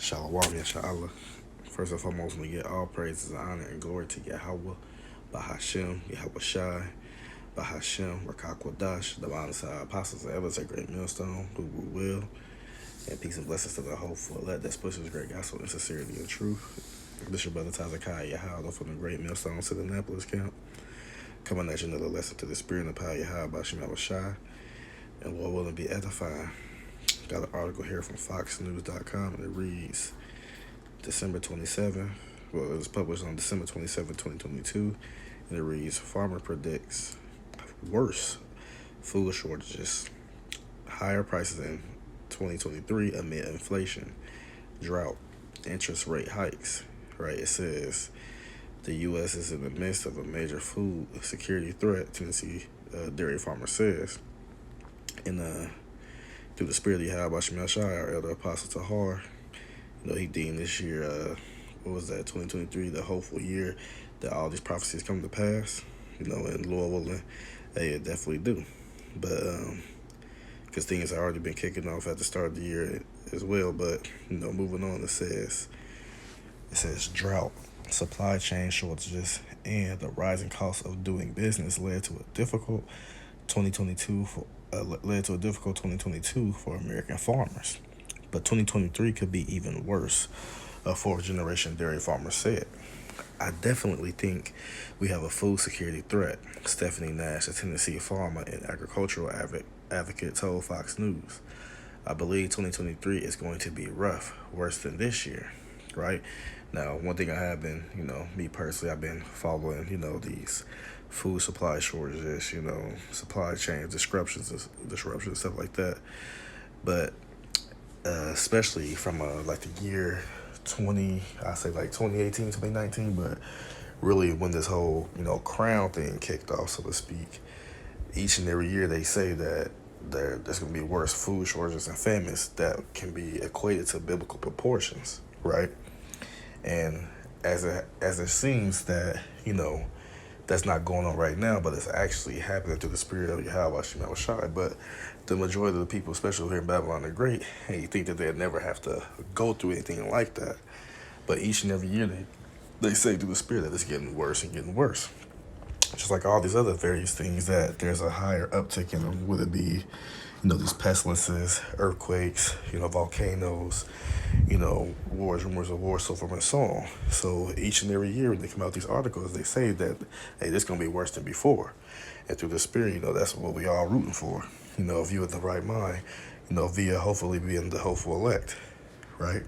Shalom, Yasha'Allah. First and foremost, we get all praises, honor, and glory to Yahweh, Bahashem, Yahweh Shai, Bahashem, Rakakwadash, the Side Apostles, the Evidence, a great millstone, who will, and peace and blessings to the hopeful elect that pushes great gospel and sincerity and truth. This your brother Tazakai Yahweh from the great millstone to the Annapolis camp. Coming at you another lesson to the spirit and the power Yahweh, Bahashem, Yahweh Shai, and Lord willing be edifying. Got an article here from FoxNews.com, and it reads December 27th. Well, it was published on December 27th, 2022, and it reads Farmer predicts worse food shortages, higher prices in 2023 amid inflation, drought, interest rate hikes. Right? It says the U.S. is in the midst of a major food security threat, Tennessee dairy farmer says. And through the spirit of Yahweh Shemel Shai, our elder apostle Tahar, he deemed this year, 2023, the hopeful year that all these prophecies come to pass. And Lord willing, they definitely do. But because things have already been kicking off at the start of the year as well. But moving on, it says drought, supply chain shortages, and the rising cost of doing business led to a difficult 2022 for American farmers. But 2023 could be even worse, a fourth-generation dairy farmer said. I definitely think we have a food security threat, Stephanie Nash, a Tennessee farmer and agricultural advocate, told Fox News. I believe 2023 is going to be rough, worse than this year, right? Now, one thing I have been, me personally, I've been following, these food supply shortages, supply chain disruptions, stuff like that. But especially from the year 2018, 2019, but really when this whole, crown thing kicked off, so to speak, each and every year they say that there's going to be worse food shortages and famines that can be equated to biblical proportions, right? And as it seems that, that's not going on right now, but it's actually happening through the spirit of Yahweh Shemel Shai. But the majority of the people, especially here in Babylon the Great, you think that they'd never have to go through anything like that. But each and every year they say through the spirit that it's getting worse and getting worse. Just like all these other various things, that there's a higher uptick in them, whether it be, these pestilences, earthquakes, volcanoes, wars, rumors of war, so forth and so on. So each and every year when they come out with these articles, they say that, hey, this is going to be worse than before. And through the spirit, that's what we all rooting for. If you're in the right mind, via hopefully being the hopeful elect, right?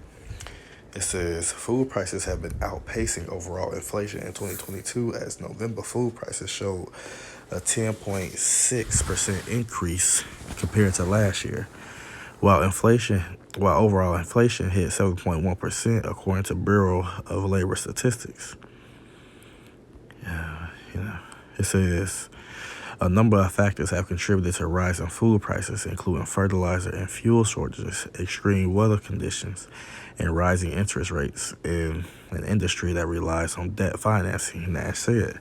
It says food prices have been outpacing overall inflation in 2022 as November food prices showed a 10.6% increase compared to last year, while overall inflation hit 7.1% according to Bureau of Labor Statistics. It says a number of factors have contributed to rising food prices, including fertilizer and fuel shortages, extreme weather conditions, and rising interest rates in an industry that relies on debt financing. Nash said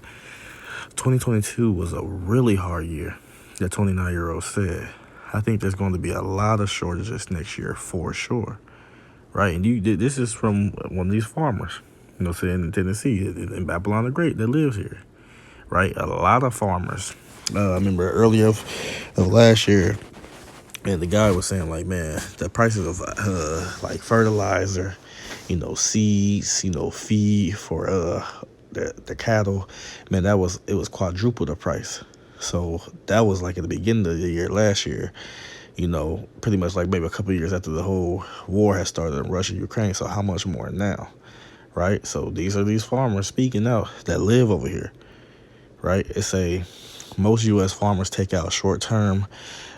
2022 was a really hard year, the 29-year-old said. I think there's going to be a lot of shortages next year for sure, right? And this is from one of these farmers, in Tennessee, in Babylon the Great, that lives here, right? A lot of farmers. I remember earlier of last year, and the guy was saying, man, the prices of fertilizer, seeds, feed for the cattle, man, it was quadruple the price. So that was at the beginning of the year last year, pretty much maybe a couple of years after the whole war had started in Russia, Ukraine. So how much more now, right? So these are these farmers speaking out that live over here, right? Most U.S. farmers take out short-term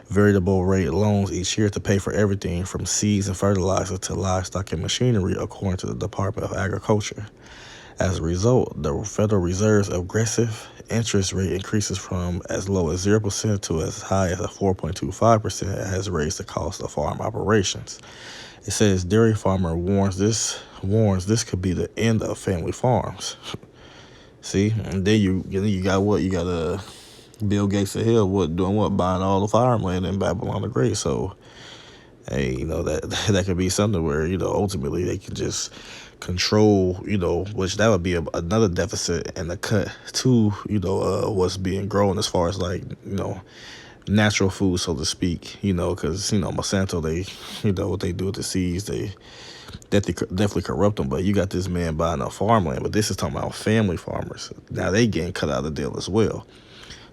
variable rate loans each year to pay for everything from seeds and fertilizer to livestock and machinery, according to the Department of Agriculture. As a result, the Federal Reserve's aggressive interest rate increases from as low as 0% to as high as 4.25% has raised the cost of farm operations. It says dairy farmer warns this could be the end of family farms. See, and then you got what? You got Bill Gates of hell, buying all the farmland in Babylon the Great. So hey, that could be something where ultimately they can just control, which that would be another deficit and a cut to what's being grown as far as like natural food, so to speak. Because Monsanto, they what they do with the seeds, they definitely corrupt them. But you got this man buying up farmland, but this is talking about family farmers. Now they getting cut out of the deal as well.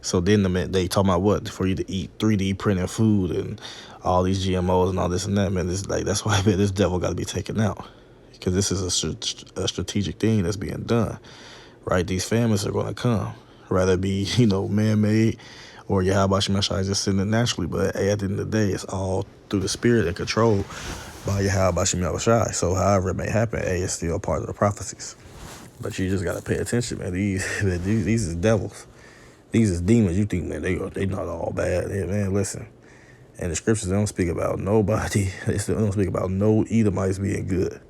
So then they talking about what for you to eat 3D printed food and all these GMOs and all this and that, man. This like that's why this devil got to be taken out, because this is a strategic thing that's being done, right? These famines are going to come, rather it be man made or Yahweh Shemashai just sitting it naturally. But hey, at the end of the day, it's all through the spirit and controlled by Yahweh Shemashai. So however it may happen, hey, it's still part of the prophecies. But you just got to pay attention, man. These is devils. These is demons. You think, man, they not all bad. Yeah, man, listen. And the scriptures don't speak about nobody. They still don't speak about no Edomites being good.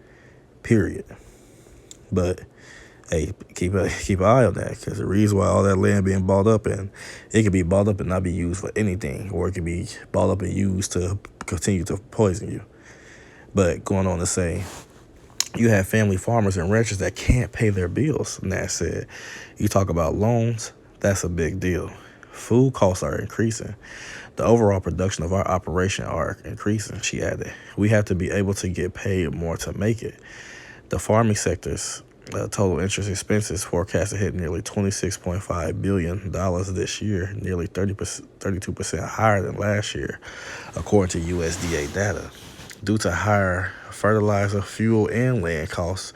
Period. But hey, keep an eye on that, because the reason why all that land being bought up, and it could be bought up and not be used for anything, or it could be bought up and used to continue to poison you. But going on to say, you have family farmers and ranchers that can't pay their bills. And that said, you talk about loans, that's a big deal. Food costs are increasing. The overall production of our operation are increasing, she added. We have to be able to get paid more to make it. The farming sector's total interest expenses forecast to hit nearly $26.5 billion this year, nearly 32% higher than last year, according to USDA data. Due to higher fertilizer, fuel, and land costs,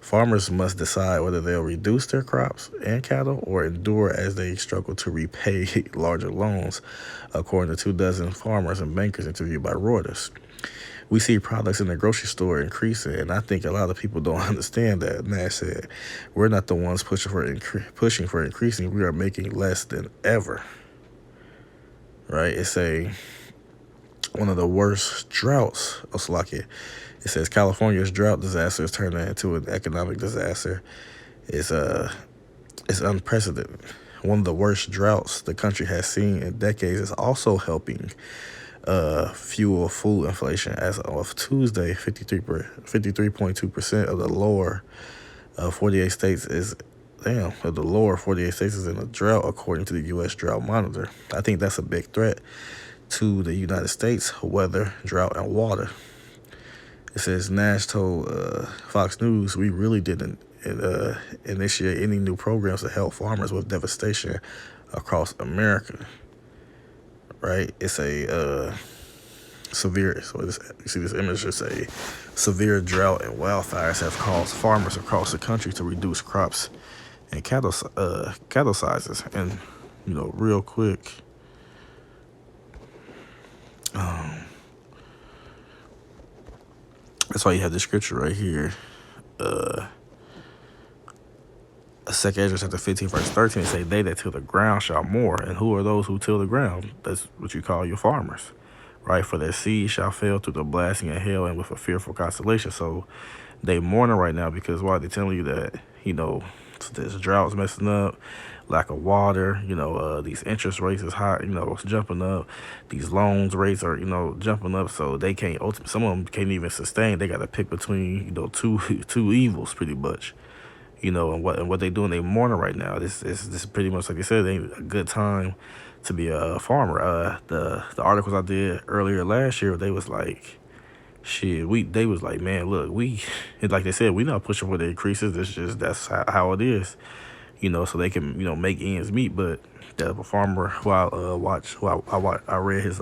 farmers must decide whether they'll reduce their crops and cattle or endure as they struggle to repay larger loans, according to 24 farmers and bankers interviewed by Reuters. We see products in the grocery store increasing, and I think a lot of people don't understand that. Nash said, we're not the ones pushing for increasing. We are making less than ever. Right? It's one of the worst droughts of Slovakia. It says California's drought disaster is turning into an economic disaster. It's unprecedented. One of the worst droughts the country has seen in decades is also helping fuel food inflation. As of Tuesday, 53.2% of the lower 48 states is in a drought, according to the U.S. Drought Monitor. I think that's a big threat to the United States weather, drought, and water. It says Nash told Fox News, we really didn't initiate any new programs to help farmers with devastation across America. Right? It's a severe, so you see this image, it's a severe drought and wildfires have caused farmers across the country to reduce crops and cattle sizes. And, real quick, that's why you have the scripture right here. 2 Ezra chapter 15, verse 13, it say, they that till the ground shall mourn. And who are those who till the ground? That's what you call your farmers, right? For their seed shall fail through the blasting of hail and with a fearful constellation. So they mourning right now because why? They telling you that, this drought's messing up, lack of water, these interest rates is high, it's jumping up. These loans rates are, jumping up. So they can't, some of them can't even sustain. They got to pick between, two evils pretty much. And what they doing, they mourning right now. This is pretty much, like I said, ain't a good time to be a farmer. The articles I did earlier last year, they was like, they was like, man, look, like they said, we not pushing for the increases. That's how it is, so they can, make ends meet. But the farmer who I read his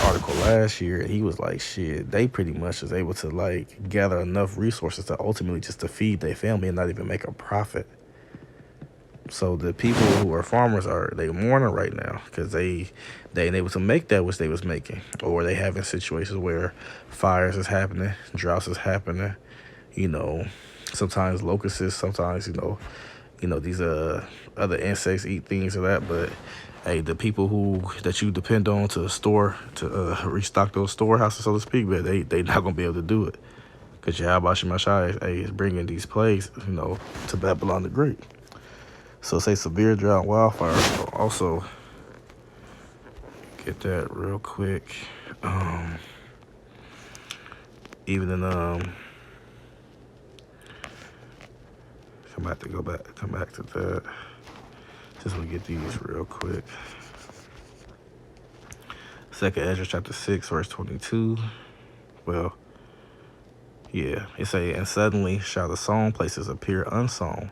article last year, he was like, they pretty much is able to like gather enough resources to ultimately just to feed their family and not even make a profit. So the people who are farmers they mourning right now because they ain't able to make that which they was making, or they having situations where fires is happening, droughts is happening, sometimes locusts, sometimes these other insects eat things or that. But hey, the people that you depend on to restock those storehouses, so to speak, but they not gonna be able to do it because Yahweh Shemashai is bringing these plagues, to Babylon the Great. So say severe drought, wildfires. Also get that real quick. even in come back to that. Just want to get these real quick. Second Ezra chapter 6 verse 22. Well, yeah, it say, and suddenly shall the sown places appear unsown,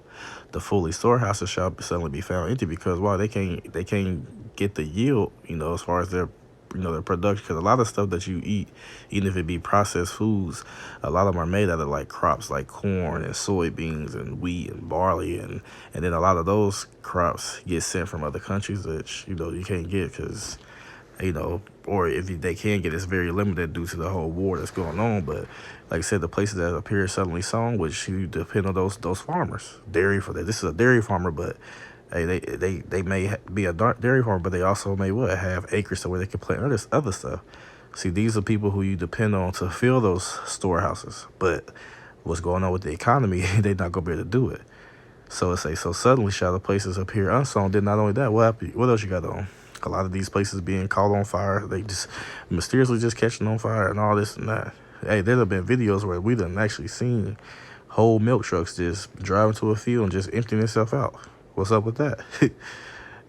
the fully storehouses shall suddenly be found empty, because why? They can't get the yield, as far as their production, because a lot of stuff that you eat, even if it be processed foods, a lot of them are made out of like crops like corn and soybeans and wheat and barley, and then a lot of those crops get sent from other countries that you can't get, because or if they can get, it's very limited due to the whole war that's going on. But like I said, the places that appear suddenly sown, which you depend on those farmers, dairy for that. This is a dairy farmer, but hey, they may be a dairy farmer, but they also may have acres to where they can plant other stuff. See, these are people who you depend on to fill those storehouses. But what's going on with the economy, they're not gonna be able to do it. So it say, so suddenly shall the places appear unsown. Then not only that, what else you got on? A lot of these places being caught on fire. They just mysteriously just catching on fire and all this and that. Hey, there have been videos where we done actually seen whole milk trucks just driving to a field and just emptying itself out. What's up with that?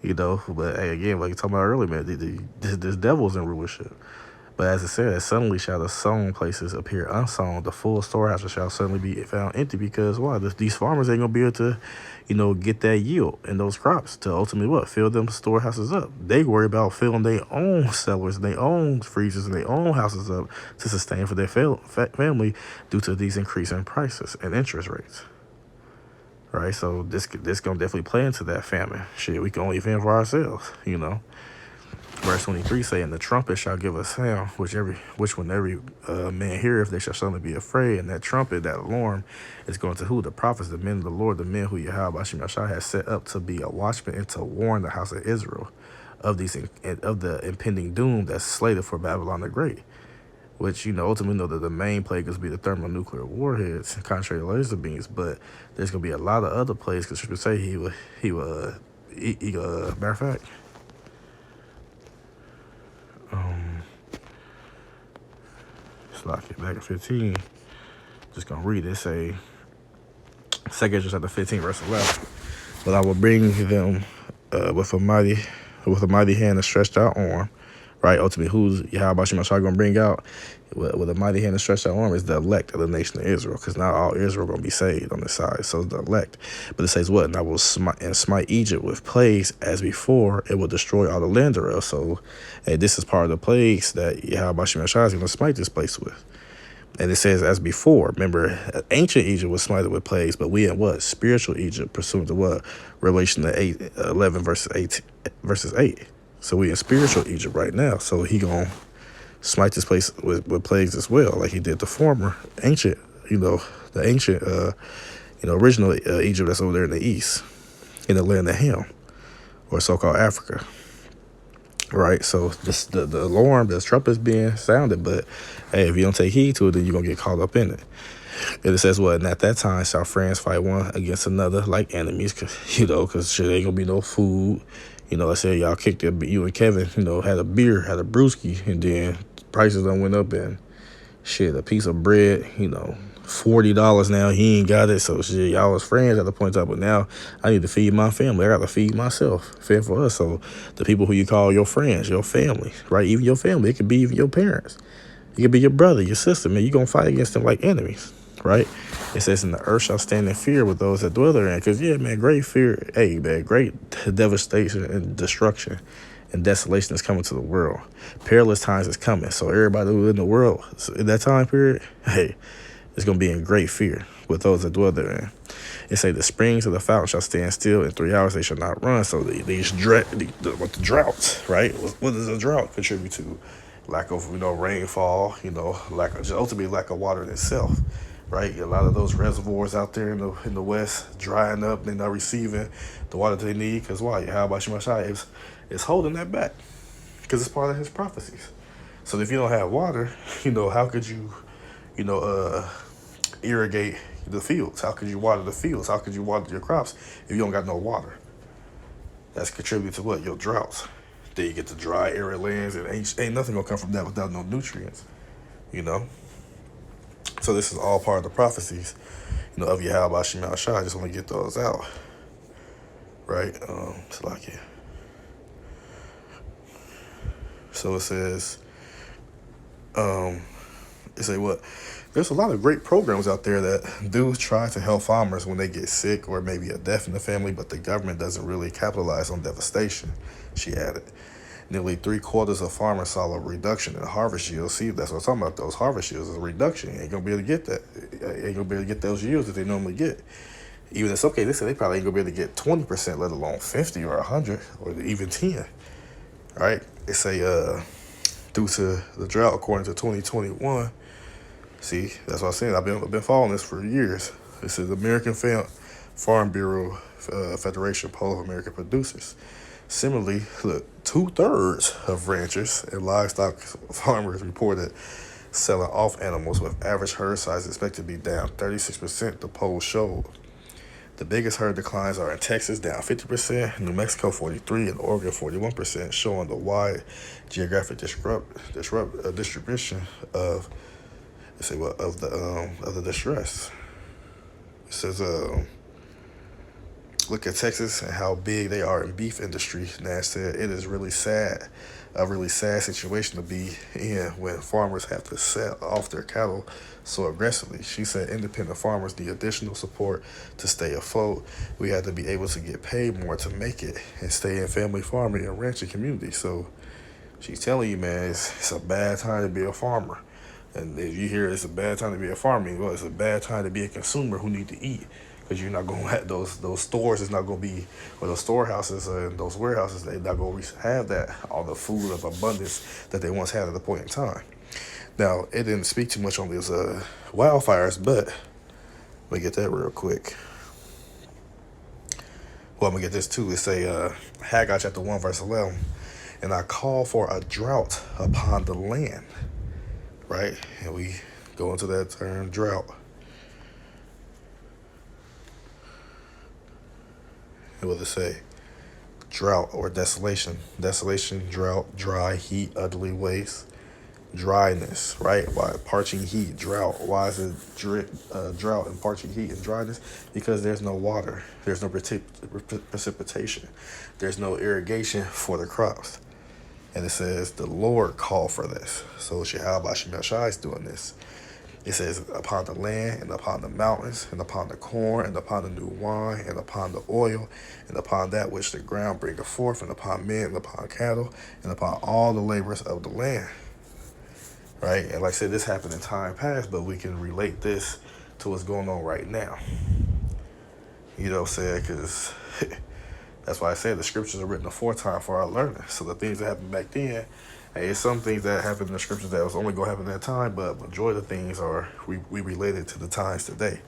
But hey, again, like you talking about earlier, man, this devil's in rulership. But as it says, suddenly shall the sown places appear unsown, the full storehouses shall suddenly be found empty, because why? These farmers ain't gonna be able to, get that yield in those crops to ultimately what? Fill them storehouses up. They worry about filling their own cellars, their own freezers, and their own houses up to sustain for their family due to these increasing prices and interest rates. Right, so this gonna definitely play into that famine. Shit, we can only fend for ourselves, Verse 23 saying, the trumpet shall give a sound, which when every man heareth, they shall suddenly be afraid. And that trumpet, that alarm, is going to who? The prophets, the men of the Lord, the men who Yahweh Hashem Yahshua has set up to be a watchman and to warn the house of Israel of the impending doom that's slated for Babylon the Great. Which, ultimately know that the main plague is be the thermonuclear warheads, contrary to laser beams. But there's going to be a lot of other plagues, because Scripture say he would, matter of fact, back at 15, just gonna read it. Say, 2 Ezra chapter 15 verse 11. But I will bring them with a mighty hand and stretched out arm. Right, ultimately, who's Yahweh Hashem Yahshua gonna bring out with a mighty hand and stretched out arm is the elect of the nation of Israel, because not all Israel gonna be saved on this side. So it's the elect. But it says what? And I will smite Egypt with plagues as before. It will destroy all the land thereof. So, hey, this is part of the plagues that Yahweh Hashem Yahshua is gonna smite this place with. And it says, as before. Remember, ancient Egypt was smited with plagues, but we in what? Spiritual Egypt, pursuant to what? Revelation 11 verses 8. So we in spiritual Egypt right now. So he gonna smite this place with plagues as well, like he did the former ancient, original Egypt that's over there in the east, in the land of Ham, or so-called Africa. Right, so this the alarm, the trumpet's being sounded, but hey, if you don't take heed to it, then you're gonna get caught up in it. And it says what? And at that time shall friends fight one against another like enemies, because shit ain't gonna be no food. Let's say y'all kicked it, you and Kevin, had a beer, had a brewski, and then prices done went up, and shit, a piece of bread, $40 now, he ain't got it. So shit, y'all was friends at the point up, but now I need to feed my family. I got to feed myself, fend for us. So the people who you call your friends, your family, right? Even your family, it could be even your parents. It could be your brother, your sister, man. You're going to fight against them like enemies, right? It says, and the earth shall stand in fear with those that dwell therein. Because, yeah, man, great fear, hey, man, great devastation and destruction and desolation is coming to the world. Perilous times is coming. So everybody who in the world in that time period, hey, it's going to be in great fear with those that dwell therein. It say the springs of the fountain shall stand still. In 3 hours they shall not run. So these with the droughts, right? What does a drought contribute to? Lack of rainfall, ultimately lack of water in itself, right? A lot of those reservoirs out there in the west drying up. They're not receiving the water they need, because why? How about Shemashai is holding that back, because it's part of his prophecies. So if you don't have water, how could you irrigate the fields? How could you water the fields? How could you water your crops if you don't got no water? That's contributing to what? Your droughts. Then you get the dry, arid lands, and ain't nothing gonna come from that without no nutrients. So this is all part of the prophecies, of Yahweh Shema Shai. I just want to get those out, right? Salakia. So it says, what? There's a lot of great programs out there that do try to help farmers when they get sick or maybe a death in the family, but the government doesn't really capitalize on devastation, she added. Nearly 3/4 of farmers saw a reduction in harvest yields. See, that's what I'm talking about. Those harvest yields is a reduction. You ain't gonna be able to get that. You ain't gonna be able to get those yields that they normally get. Even in some cases, they probably ain't gonna be able to get 20%, let alone 50 or 100 or even 10. All right, they say due to the drought, according to 2021. See, that's what I'm saying. I've been following this for years. This is the American Farm Bureau Federation poll of American producers. Similarly, look, 2/3 of ranchers and livestock farmers reported selling off animals, with average herd size expected to be down 36%, the poll showed. The biggest herd declines are in Texas, down 50%, New Mexico 43%, and Oregon 41%, showing the wide geographic distribution of the distress. It says look at Texas and how big they are in beef industry. Nash said it is a really sad situation to be in when farmers have to sell off their cattle so aggressively. She said independent farmers need additional support to stay afloat. We have to be able to get paid more to make it and stay in family farming and ranching communities. So she's telling you, man, it's a bad time to be a farmer. And if you hear it's a bad time to be a farmer, well, it's a bad time to be a consumer who need to eat. Because you're not going to have those stores, it's not going to be, or those storehouses and those warehouses, they're not going to have that, all the food of abundance that they once had at a point in time. Now, it didn't speak too much on these wildfires, but let me get that real quick. Well, I'm going to get this too. It say, Haggai chapter 1, verse 11, and I call for a drought upon the land, right? And we go into that term, drought. What does it say? Drought or desolation. Desolation, drought, dry, heat, utterly waste. Dryness, right? Why? Parching heat, drought. Why is it drought and parching heat and dryness? Because there's no water. There's no precipitation. There's no irrigation for the crops. And it says the Lord called for this. So Yahweh Shema Shai is doing this. It says, upon the land, and upon the mountains, and upon the corn, and upon the new wine, and upon the oil, and upon that which the ground bringeth forth, and upon men, and upon cattle, and upon all the laborers of the land. Right? And like I said, this happened in time past, but we can relate this to what's going on right now. You know what I'm saying? Because that's why I said the scriptures are written aforetime for our learning. So the things that happened back then, it's some things that happened in the scriptures that was only going to happen at that time, but majority of the things are we related to the times today.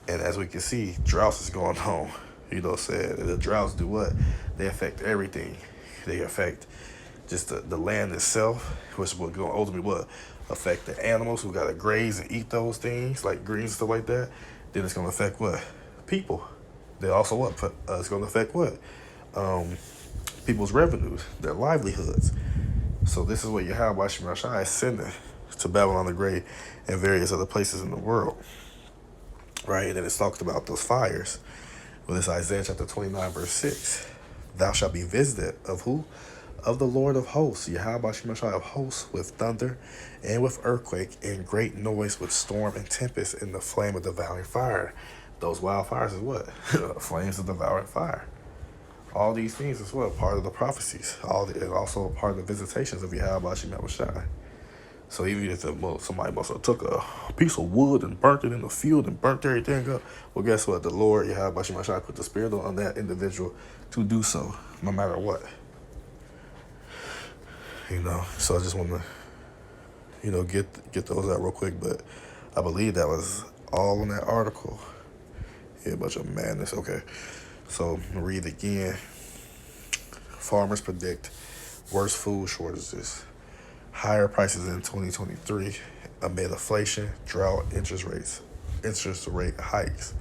And as we can see, droughts is going on. You know what I'm saying? And the droughts do what? They affect everything. They affect just the land itself, which will go ultimately affect the animals who got to graze and eat those things, like greens and stuff like that. Then it's going to affect what? People. They also what? It's going to affect what? People's revenues, their livelihoods. So this is what Yahweh Shema Shai is sending to Babylon the Great and various other places in the world. Right? And then it's talked about those fires. Well, it's Isaiah chapter 29, verse 6. Thou shalt be visited of who? Of the Lord of hosts, Yahweh Shema Shai of hosts, with thunder and with earthquake and great noise, with storm and tempest and the flame of devouring fire. Those wildfires is what? Flames of devouring fire. All these things as well, part of the prophecies, and also part of the visitations of Yahweh Shema Shai. So even if somebody must have took a piece of wood and burnt it in the field and burnt everything up, well, guess what? The Lord Yahweh Shema Shai put the spirit on that individual to do so, no matter what. So I just want to, get those out real quick. But I believe that was all in that article. Yeah, a bunch of madness. Okay. So, read again. Farmers predict worse food shortages, higher prices in 2023 amid inflation, drought, interest rate hikes.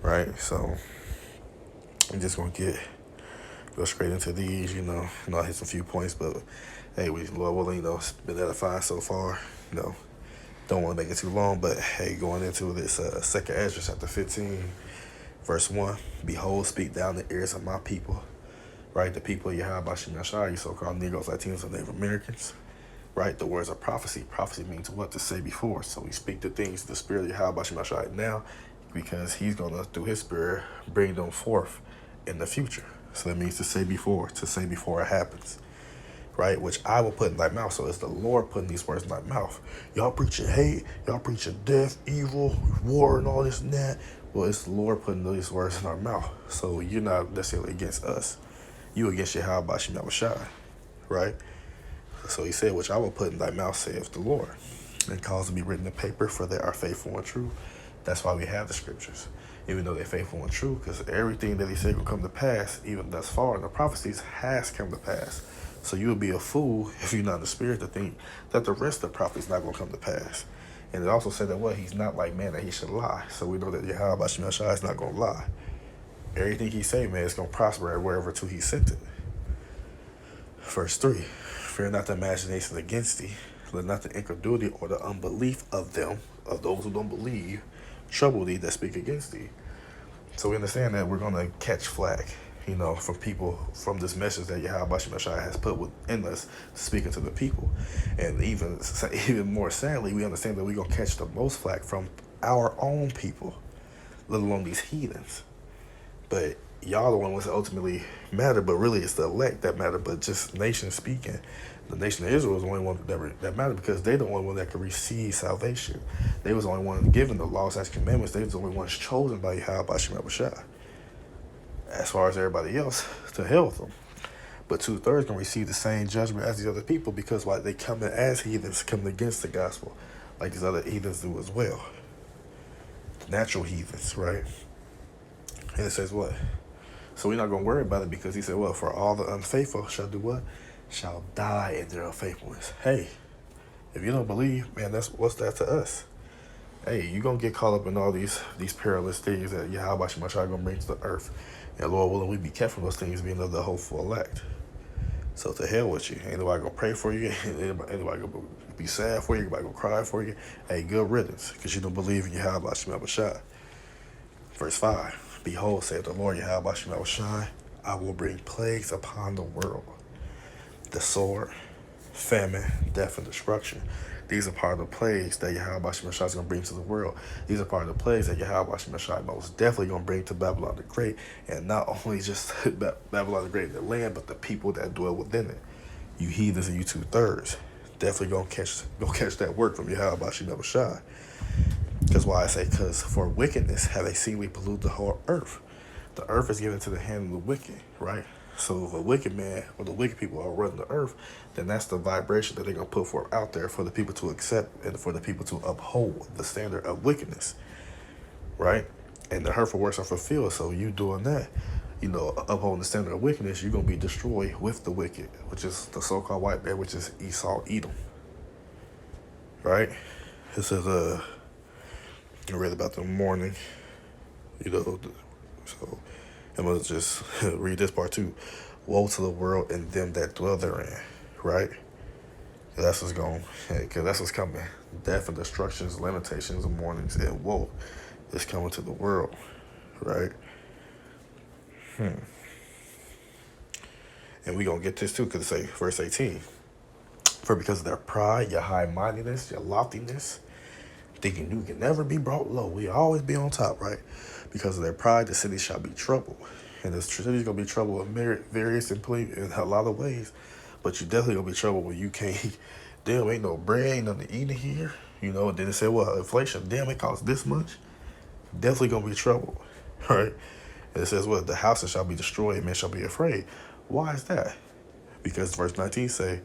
Right? So, I'm just going to go straight into these, I hit some few points, but hey, Lord willing, it's been edifying so far, Don't want to make it too long, but hey, going into this second Ezra chapter 15, verse 1. Behold, speak down the ears of my people. Right, the people of Yahweh Bashim Yashai, you so-called Negroes, Latinos, and Native Americans. Right, the words of prophecy. Prophecy means what? To say before. So we speak the things, the spirit of Yahweh Bashim Yashai now, because he's going to, through his spirit, bring them forth in the future. So that means to say before it happens. Right, which I will put in thy mouth. So it's the Lord putting these words in thy mouth. Y'all preaching hate, y'all preaching death, evil, war, and all this and that. Well, it's the Lord putting these words in our mouth. So you're not necessarily against us. You against Yahweh Bashim Yahushai, right? So he said, which I will put in thy mouth, saith the Lord, and cause to be written in paper, for they are faithful and true. That's why we have the scriptures, even though they're faithful and true, because everything that he said will come to pass, even thus far in the prophecies, has come to pass. So you would be a fool if you're not in the spirit to think that the rest of the prophecies not going to come to pass. And it also said that, well, he's not like man that he should lie. So we know that Yahweh Bashim Yahushai is not going to lie. Everything he say, man, is going to prosper wherever to he sent it. Verse 3, fear not the imagination against thee, let not the incredulity or the unbelief of them, of those who don't believe, trouble thee that speak against thee. So we understand that we're going to catch flack, from people, from this message that Yahweh Bashim Yashai has put within us, speaking to the people. And even more sadly, we understand that we're going to catch the most flack from our own people, let alone these heathens. But y'all the ones that ultimately matter, but really it's the elect that matter. But just nation speaking, the nation of Israel is the only one that mattered, because they're the only one that could receive salvation. They was the only one given the laws and commandments. They was the only ones chosen by Yahweh Bashim Yahushai. As far as everybody else, to hell with them. But 2/3 gonna receive the same judgment as the other people, because why they come in as heathens, coming against the gospel, like these other heathens do as well. The natural heathens, right? And it says what? So we're not going to worry about it, because he said, well, for all the unfaithful shall do what? Shall die in their unfaithfulness. Hey, if you don't believe, man, what's that to us? Hey, you're going to get caught up in all these perilous things that Yahweh Bashim Yashai going to bring to the earth. And Lord willing, we be kept from those things, being of the hopeful elect. So to hell with you. Ain't nobody going to pray for you. Anybody going to be sad for you. Anybody going to cry for you. Hey, good riddance, because you don't believe in Yahweh Bashim Yashai. Verse 5. Behold, saith the Lord Yahweh Bashim Yahushai, I will bring plagues upon the world. The sword, famine, death, and destruction. These are part of the plagues that Yahweh Bashim Yahushai is going to bring to the world. These are part of the plagues that Yahweh Bashim Yahushai most definitely going to bring to Babylon the Great. And not only just Babylon the Great in the land, but the people that dwell within it. You heathens and you 2/3. Definitely going to catch that work from Yahweh Bashim Yahushai. Because why I say, because for wickedness have they seemingly polluted the whole earth. The earth is given to the hand of the wicked, right? So if a wicked man or the wicked people are running the earth, then that's the vibration that they're going to put forth out there for the people to accept and for the people to uphold the standard of wickedness, right? And the hurtful works are fulfilled. So you doing that, upholding the standard of wickedness, you're going to be destroyed with the wicked, which is the so-called white man, which is Esau, Edom, right? It says, I read about the morning, so I'm going to just read this part too. Woe to the world and them that dwell therein, right? That's what's going, because that's what's coming. Death and destructions, lamentations, and mournings, and woe is coming to the world, right? And we're going to get this too, because it say, verse 18, for because of their pride, your high-mindedness, your loftiness, thinking you can never be brought low. We always be on top, right? Because of their pride, the city shall be troubled. And the city is going to be troubled in various and in a lot of ways. But you definitely going to be troubled when you can't, damn, ain't no bread, ain't nothing to eat in here. And then it said, well, inflation, damn, it costs this much. Definitely going to be troubled, right? And it says, well, the houses shall be destroyed, men shall be afraid. Why is that? Because verse 19 say,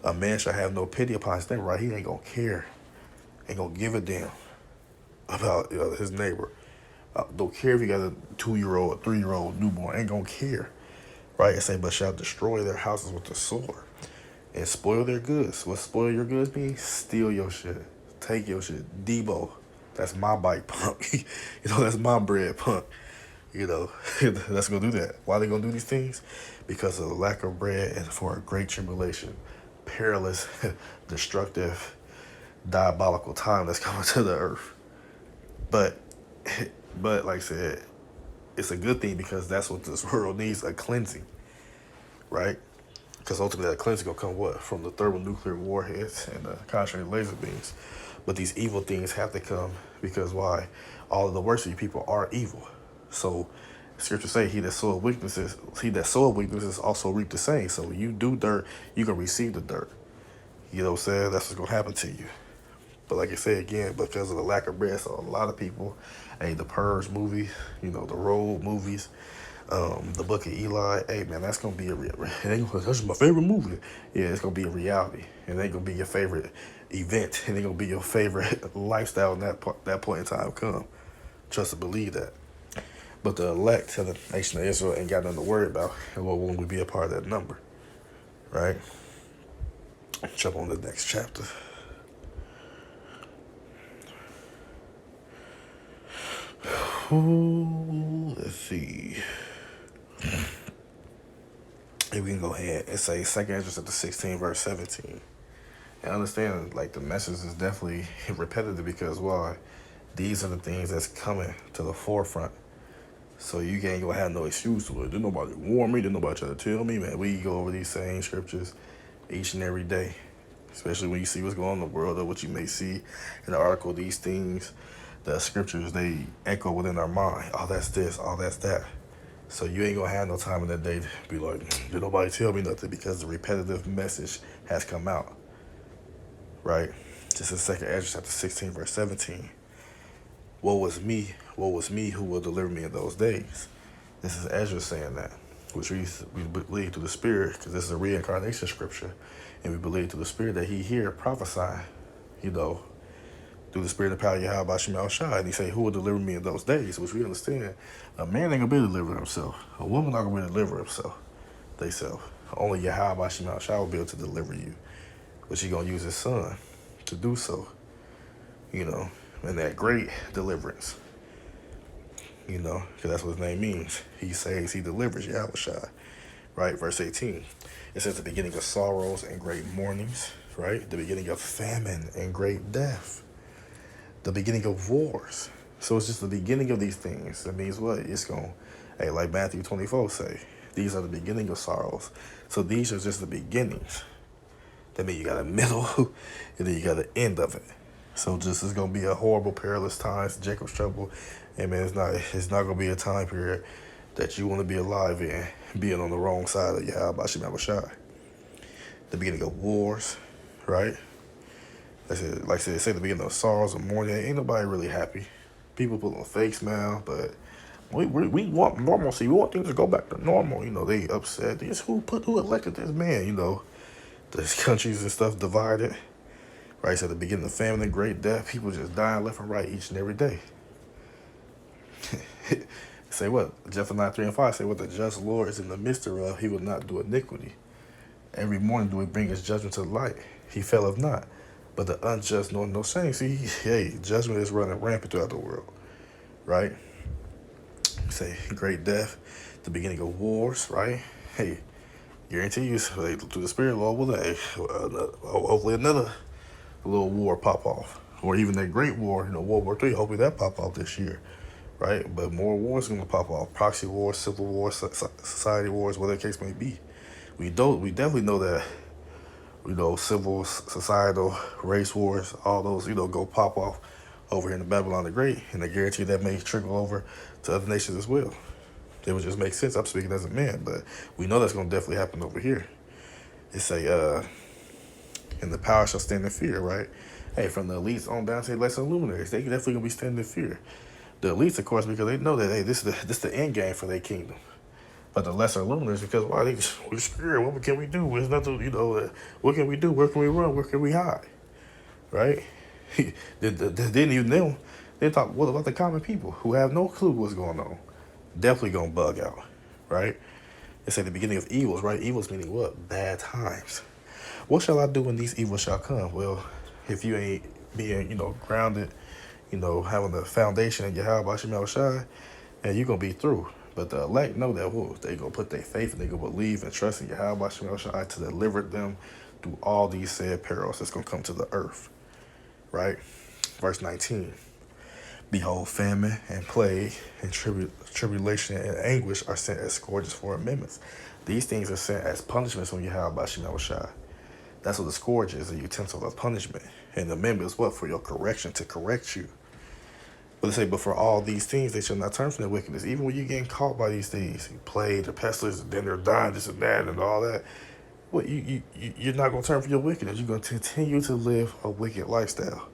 a man shall have no pity upon his neighbor, right? He ain't going to care. Ain't gonna give a damn about his neighbor. Don't care if you got a 2-year-old, a 3-year-old newborn. Ain't gonna care, right? It say, but shall destroy their houses with the sword and spoil their goods. What spoil your goods mean? Steal your shit, take your shit. Debo, that's my bike punk. That's my bread punk. That's gonna do that. Why they gonna do these things? Because of the lack of bread and for a great tribulation, perilous, destructive, diabolical time that's coming to the earth. But but like I said, it's a good thing because that's what this world needs, a cleansing, right? Because ultimately that cleansing gonna come what? From the thermonuclear warheads and the concentrated laser beams. But these evil things have to come because why? All of the worst of you people are evil. So scripture say he that soweth weaknesses also reap the same. So when you do dirt, you can receive the dirt. You know what I'm saying? That's what's gonna happen to you. But like I say again, because of the lack of bread, so a lot of people, hey, the Purge movie, the Road movies, the Book of Eli, hey man, that's gonna be that's my favorite movie. Yeah, it's gonna be a reality, and it ain't gonna be your favorite event, and it ain't gonna be your favorite lifestyle in that point in time come. Trust and believe that. But the elect of the nation of Israel ain't got nothing to worry about, and what will we be a part of that number, right? Jump on to the next chapter. Ooh, let's see. If we can go ahead and say 2 Ezra chapter 16, verse 17. And understand, like, the message is definitely repetitive because why? These are the things that's coming to the forefront. So you ain't gonna have no excuse to it. Didn't nobody warn me, didn't nobody try to tell me, man. We go over these same scriptures each and every day. Especially when you see what's going on in the world or what you may see in the article, these things, the scriptures, they echo within our mind. Oh, that's this, oh, that's that. So you ain't gonna have no time in the day to be like, did nobody tell me nothing, because the repetitive message has come out. Right? Just in 2 Ezra chapter 16, verse 17. Woe was me who will deliver me in those days. This is Ezra saying that, which we believe through the Spirit, because this is a reincarnation scripture, and we believe through the Spirit that he here prophesying, through the Spirit and power of Yahweh Shemal Shai. And he say, who will deliver me in those days? Which we understand, a man ain't gonna be able to deliver himself. A woman not gonna be able to deliver himself. They self. Only Yahweh Shemal Shai will be able to deliver you. But she gonna use his son to do so. And that great deliverance. Because that's what his name means. He saves, he delivers, Yahweh Shai. Right? Verse 18. It says the beginning of sorrows and great mournings. Right? The beginning of famine and great death. The beginning of wars. So it's just the beginning of these things. That means what? It's going to, like Matthew 24 say, these are the beginning of sorrows. So these are just the beginnings. That means you got a middle, and then you got an end of it. So it's going to be a horrible, perilous time, Jacob's trouble. And man, it's not going to be a time period that you want to be alive in, being on the wrong side of Yahweh Shemal Shai. The beginning of wars, right? Like I said, say the beginning of sorrows and mourning. Ain't nobody really happy. People put on a fake smile, but we want normalcy. We want things to go back to normal. They upset. Who elected this man? The countries and stuff divided. Right, so at the beginning of famine and great death, people just dying left and right each and every day. Say what? Zephaniah 3 and 5 say what the just Lord is in the midst of, he will not do iniquity. Every morning do he bring his judgment to light. He faileth not. But the unjust know no shame. See, judgment is running rampant throughout the world. Right? Say great death, the beginning of wars, right? Hey, guarantee you, through the Spirit, Lord will hopefully another little war pop off. Or even that great war, World War III, hopefully that pop off this year. Right? But more wars are going to pop off. Proxy wars, civil wars, society wars, whatever the case may be. We definitely know that, civil, societal, race wars, all those, go pop off over here in the Babylon the Great. And I guarantee that may trickle over to other nations as well. It would just make sense. I'm speaking as a man, but we know that's going to definitely happen over here. It's and the power shall stand in fear, right? Hey, from the elites on down to the lesser luminaries, they definitely going to be standing in fear. The elites, of course, because they know that, hey, this is the end game for their kingdom. But the lesser luminaries, because why? We're scared. What can we do? There's nothing, what can we do? Where can we run? Where can we hide? Right? Didn't even know. They talk, what about the common people who have no clue what's going on? Definitely going to bug out, right? They say the beginning of evils, right? Evils meaning what? Bad times. What shall I do when these evils shall come? Well, if you ain't being, grounded, having the foundation in Yahweh Shemal Shai, and you're going to be through. But the elect know that they going to put their faith and they going to believe and trust in Yahweh Shemal Shai to deliver them through all these said perils that's going to come to the earth. right? Verse 19. Behold, famine and plague and tribulation and anguish are sent as scourges for amendments. These things are sent as punishments when you have Bashim Yahushua. That's what the scourge is, a utensil of punishment. And the amendment is what? For your correction, to correct you. But they say, but for all these things, they shall not turn from their wickedness. Even when you're getting caught by these things, you plague, the pestilence, and then they're dying, this and that, and all that. Well, you're not going to turn from your wickedness. You're going to continue to live a wicked lifestyle.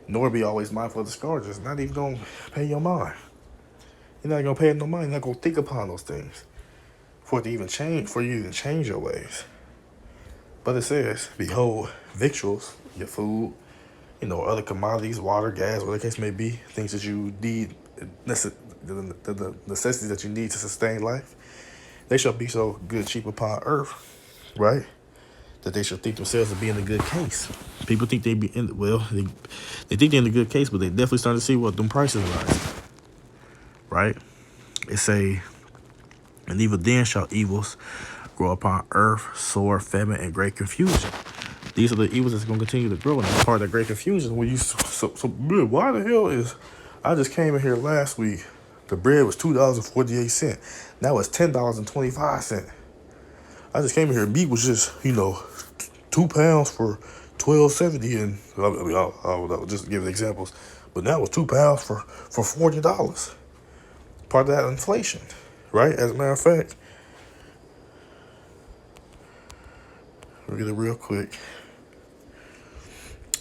Nor be always mindful of the scourges. Not even going to pay your mind. You're not going to pay no mind. You're not going to think upon those things for it to even change, for you to even change your ways. But it says, behold, victuals, your food, other commodities, water, gas, whatever the case may be, things that you need, the necessities that you need to sustain life, they shall be so good cheap upon earth, right? That they shall think themselves to be in a good case. People think they be in, they think they're in a good case, but they definitely starting to see what them prices rise, right? It say, and even then shall evils grow upon earth, sword, famine, and great confusion. These are the evils that's going to continue to grow, and that's part of that great confusion. When you why the hell is? I just came in here last week. The bread was $2.48. Now it's $10.25. I just came in here. Meat was just 2 pounds for $12.70, and I don't know, just to give examples. But now it's 2 pounds for $40. Part of that inflation, right? As a matter of fact, we'll get it real quick.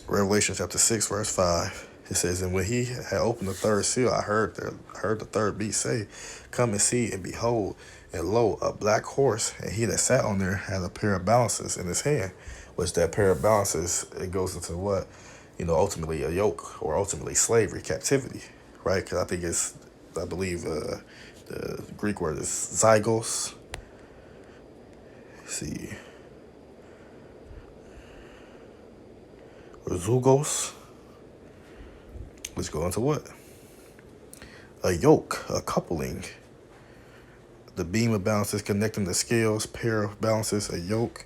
Revelation chapter 6, verse 5. It says, and when he had opened the third seal, I heard the third beast say, come and see, and behold, and lo, a black horse, and he that sat on there had a pair of balances in his hand, which that pair of balances, it goes into what? Ultimately a yoke, or ultimately slavery, captivity, right? Because I believe the Greek word is zygos. Let's see. Or zugos. Let's go into what? A yoke, a coupling. The beam of balances connecting the scales, pair of balances, a yoke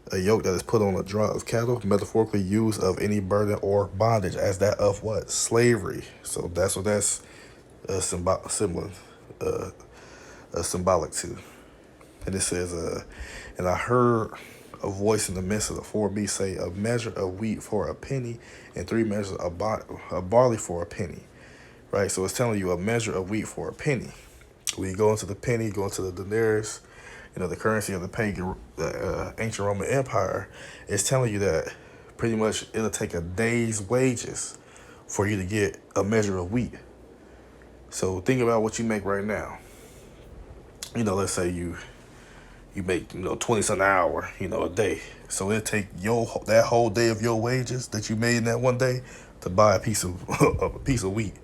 that is put on a draw of cattle, metaphorically used of any burden or bondage, as that of what? Slavery. So that's what that's symbolic to. And it says, and I heard a voice in the midst of the four beasts say, a measure of wheat for a penny, and 3 measures of barley for a penny. Right? So it's telling you a measure of wheat for a penny. When you go into the penny, go into the denarius, the currency of the pagan, ancient Roman Empire, it's telling you that pretty much it'll take a day's wages for you to get a measure of wheat. So think about what you make right now. Let's say you make 20 cents an hour, a day. So it'll take that whole day of your wages that you made in that one day to buy a piece of wheat,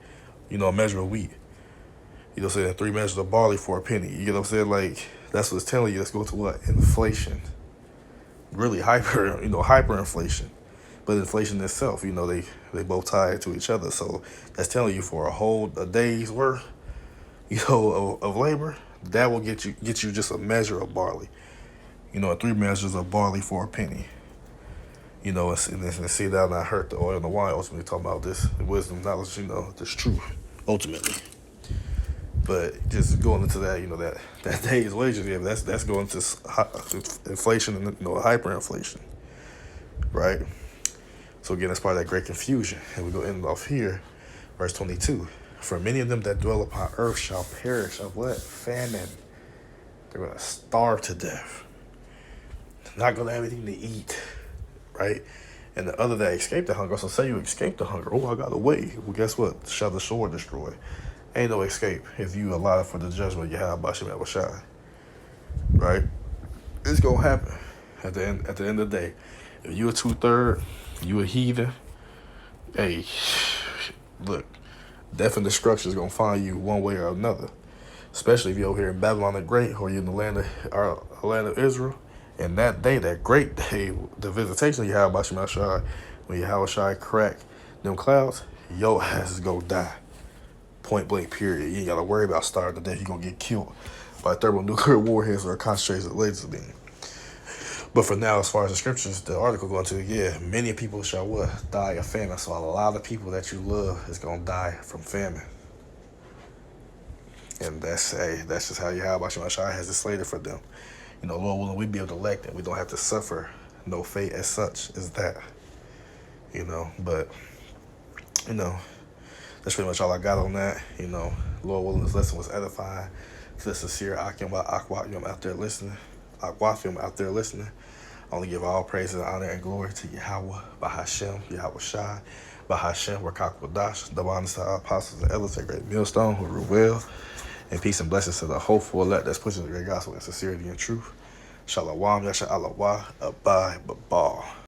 a measure of wheat. Saying 3 measures of barley for a penny. You get what I'm saying? Like, that's what it's telling you. Let's go to what? Inflation. Really hyperinflation. But inflation itself, they both tie into each other. So that's telling you for a day's worth, of labor, that will get you just a measure of barley. 3 measures of barley for a penny. And see that I heard the oil and the wine ultimately talking about this wisdom, knowledge, this truth, ultimately. But just going into that, that day's wages, that's going to inflation and hyperinflation, right? So again, that's part of that great confusion. And we go end off here, verse 22. For many of them that dwell upon earth shall perish of what? Famine. They're going to starve to death. They're not going to have anything to eat, right? And the other that escape the hunger, so say you escape the hunger. Oh, I got away. Well, guess what? Shall the sword destroy? Ain't no escape if you allow for the judgment you have by Shem Yahushua. Right? It's gonna happen at the end of the day. If you a 2/3, you a heathen, hey, look, death and destruction is gonna find you one way or another. Especially if you're over here in Babylon the Great, or you're in the land of Israel. And that day, that great day, the visitation you have by Shem Yahushua, when Yahushua crack them clouds, your ass is gonna die. Point blank, period. You ain't got to worry about starving to death. You're going to get killed by thermonuclear warheads or a concentrated laser beam. But for now, as far as the scriptures, the article going to, yeah, many people shall what? Die of famine. So a lot of people that you love is going to die from famine. And that's just how Yahweh Shai has it slated for them. Lord willing, we be able to elect and we don't have to suffer no fate as such as that. But, that's pretty much all I got on that. Lord willing, this lesson was edifying to the sincere Akim Akwafim out there listening. I only give all praise and honor and glory to Yahweh, Bahashem, Yahweh Shai, Bahashem, Rakak Wadash, the Bonasa apostles and elders, a great millstone who rule well. And peace and blessings to the hopeful elect that's pushing the great gospel in sincerity and truth. Shalom, Yasha Allah, Abai, Babal.